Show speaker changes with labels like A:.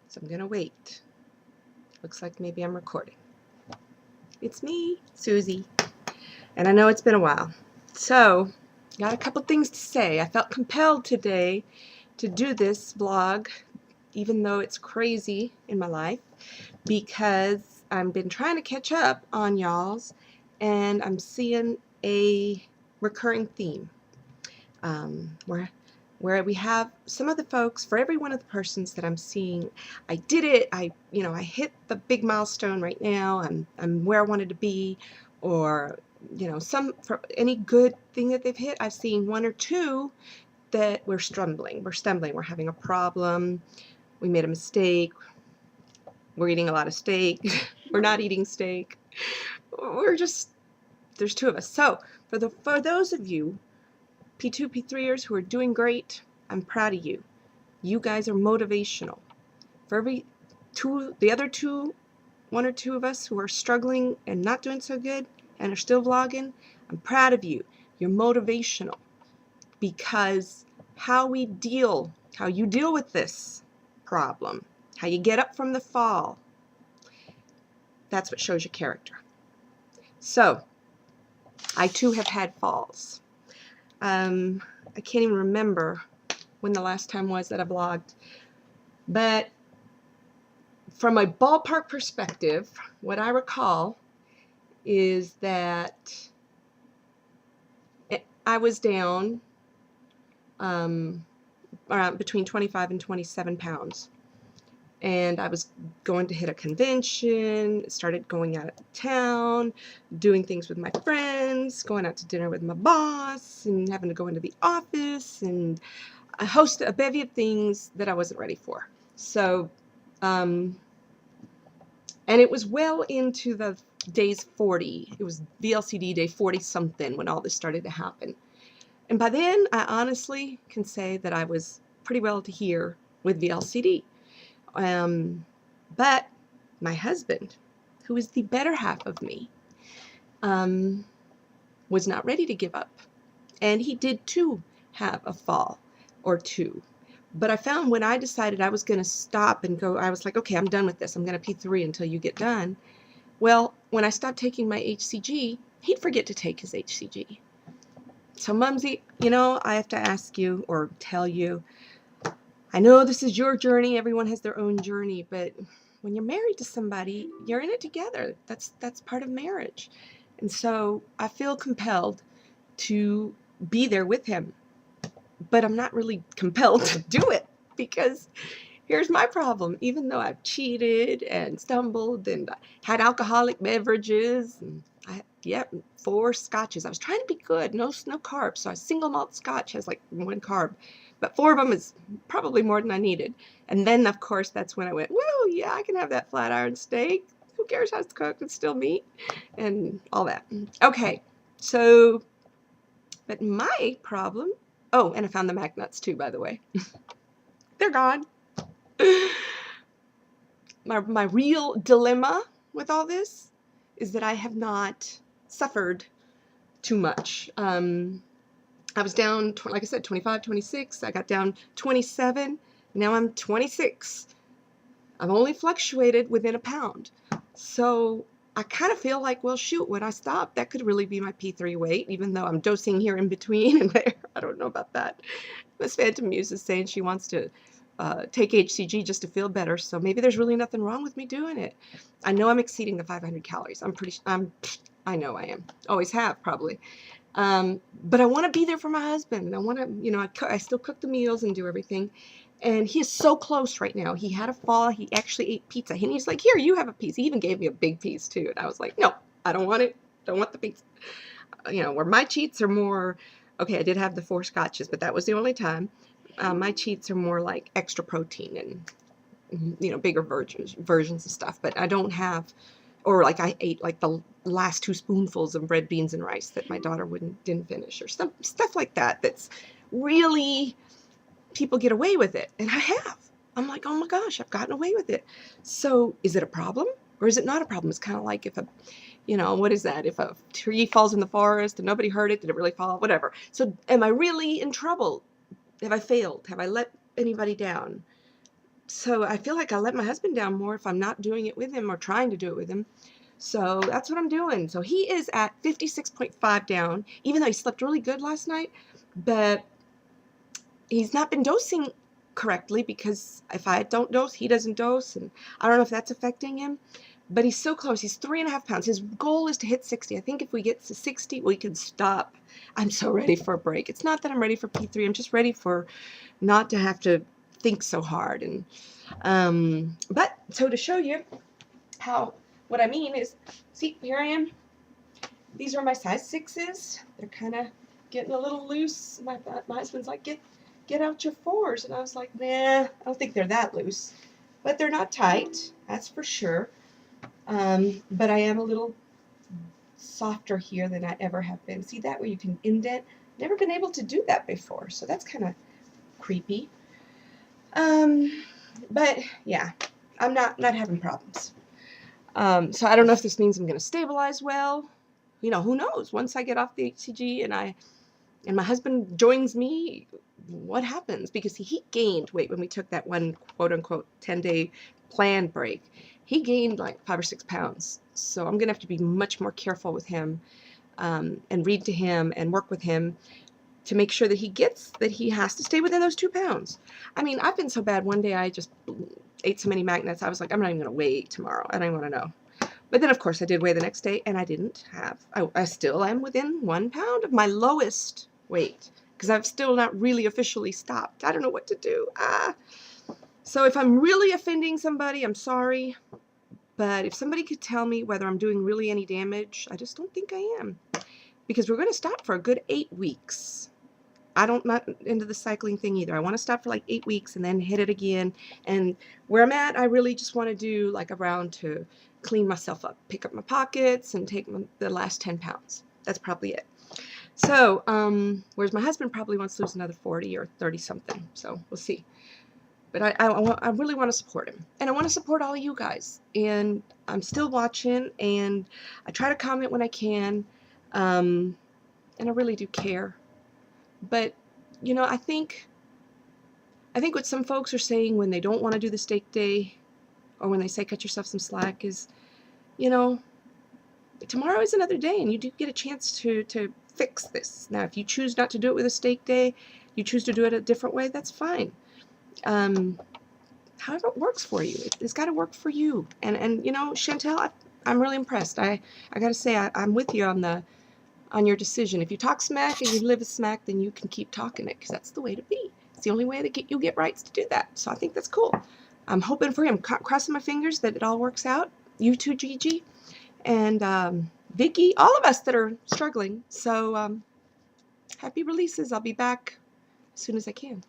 A: So I'm going to wait. Looks like maybe I'm recording. It's me, Susie. And I know it's been a while. So, got a couple things to say. I felt compelled today to do this vlog, even though it's crazy in my life, because I've been trying to catch up on y'all's, and I'm seeing a recurring theme. Where we have some of the folks, for every one of the persons that I'm seeing, I did it, I hit the big milestone right now, I'm where I wanted to be, or for any good thing that they've hit, I've seen one or two that we're stumbling, we're having a problem, we made a mistake, we're eating a lot of steak, we're not eating steak, there's two of us. So for those of you P2, P3ers who are doing great, I'm proud of you. You guys are motivational. For the other one or two of us who are struggling and not doing so good and are still vlogging, I'm proud of you. You're motivational, because how you deal with this problem, how you get up from the fall, that's what shows your character. So, I too have had falls. I can't even remember when the last time was that I vlogged, but from a ballpark perspective, what I recall is that I was down around between 25 and 27 pounds, and I was going to hit a convention, started going out of town, doing things with my friends, going out to dinner with my boss, and having to go into the office, and I hosted a bevy of things that I wasn't ready for. So, and it was well into the days 40. It was VLCD day 40 something when all this started to happen. And by then, I honestly can say that I was pretty well to here with VLCD. But my husband, who is the better half of me, was not ready to give up. And he did too have a fall or two. But I found when I decided I was going to stop and go, I was like, okay, I'm done with this. I'm going to P3 until you get done. Well, when I stopped taking my HCG, he'd forget to take his HCG. So, Mumsy, I have to ask you or tell you, I know this is your journey. Everyone has their own journey. But when you're married to somebody, you're in it together. That's part of marriage. And so I feel compelled to be there with him. But I'm not really compelled to do it, because here's my problem. Even though I've cheated and stumbled and had alcoholic beverages, and 4 scotches. I was trying to be good, no carbs. So a single malt scotch has like 1 carb, but 4 of them is probably more than I needed. And then, of course, that's when I went, well, yeah, I can have that flat iron steak. Who cares how it's cooked? It's still meat and all that. Okay, so, but my problem, oh, and I found the Mac nuts too, by the way. They're gone. My real dilemma with all this is that I have not suffered too much. I was down, like I said, 25, 26. I got down 27. Now I'm 26. I've only fluctuated within a pound. So I kind of feel like, well, shoot, when I stop, that could really be my P3 weight, even though I'm dosing here in between and there. I don't know about that. Miss Phantom Muse is saying she wants to take HCG just to feel better, so maybe there's really nothing wrong with me doing it. I know I'm exceeding the 500 calories. I know I am. Always have, probably. But I want to be there for my husband, and I want to, I still cook the meals and do everything. And he is so close right now. He had a fall. He actually ate pizza. And he's like, here, you have a piece. He even gave me a big piece, too. And I was like, no, I don't want it. Don't want the pizza. Where my cheats are more, okay, I did have the 4 scotches, but that was the only time. My cheats are more like extra protein and, bigger versions of stuff. But I don't have, or like I ate like the last 2 spoonfuls of red beans and rice that my daughter didn't finish, or stuff like that. That's really, people get away with it, and I have. I'm like, oh my gosh, I've gotten away with it. So is it a problem or is it not a problem? It's kind of like if what is that? If a tree falls in the forest and nobody heard it, did it really fall? Whatever. So am I really in trouble? Have I failed? Have I let anybody down? So I feel like I let my husband down more if I'm not doing it with him or trying to do it with him. So that's what I'm doing. So he is at 56.5 down, even though he slept really good last night, but he's not been dosing correctly because if I don't dose, he doesn't dose, and I don't know if that's affecting him. But he's so close. He's 3.5 pounds. His goal is to hit 60. I think if we get to 60, we can stop. I'm so ready for a break. It's not that I'm ready for P3. I'm just ready for not to have to think so hard. And but so to show you how what I mean is, see, here I am. These are my size 6s. They're kind of getting a little loose. My husband's like, get out your 4s, and I was like, nah, I don't think they're that loose, but they're not tight, that's for sure. But I am a little softer here than I ever have been. See that where you can indent? Never been able to do that before, so that's kind of creepy. But yeah, I'm not having problems. So I don't know if this means I'm going to stabilize well. You know, who knows? Once I get off the HCG and my husband joins me, what happens? Because he gained weight when we took that one quote-unquote 10-day planned break. He gained like 5 or 6 pounds. So I'm going to have to be much more careful with him, and read to him and work with him to make sure that he gets that he has to stay within those 2 pounds. I mean, I've been so bad. One day I just ate so many magnets, I was like, I'm not even going to weigh tomorrow. I don't even want to know. But then, of course, I did weigh the next day, and I didn't have, I still am within 1 pound of my lowest weight, because I've still not really officially stopped. I don't know what to do. So if I'm really offending somebody, I'm sorry. But if somebody could tell me whether I'm doing really any damage, I just don't think I am. Because we're going to stop for a good 8 weeks. Not into the cycling thing either. I want to stop for like 8 weeks and then hit it again. And where I'm at, I really just want to do like a round to clean myself up, pick up my pockets, and take the last 10 pounds. That's probably it. So, whereas my husband probably wants to lose another 40 or 30 something. So we'll see. But I really want to support him. And I want to support all of you guys. And I'm still watching, and I try to comment when I can. And I really do care. But, you know, I think what some folks are saying when they don't want to do the steak day, or when they say cut yourself some slack, is, you know, tomorrow is another day, and you do get a chance to fix this. Now, if you choose not to do it with a steak day, you choose to do it a different way, that's fine. However it works for you, it's got to work for you. And you know, Chantel, I'm really impressed. I got to say, I'm with you on your decision. If you talk smack and you live a smack, then you can keep talking it, because that's the way to be. It's the only way that you get rights to do that. So I think that's cool. I'm hoping for him, crossing my fingers that it all works out. You too, Gigi, and Vicky, all of us that are struggling. So happy releases. I'll be back as soon as I can.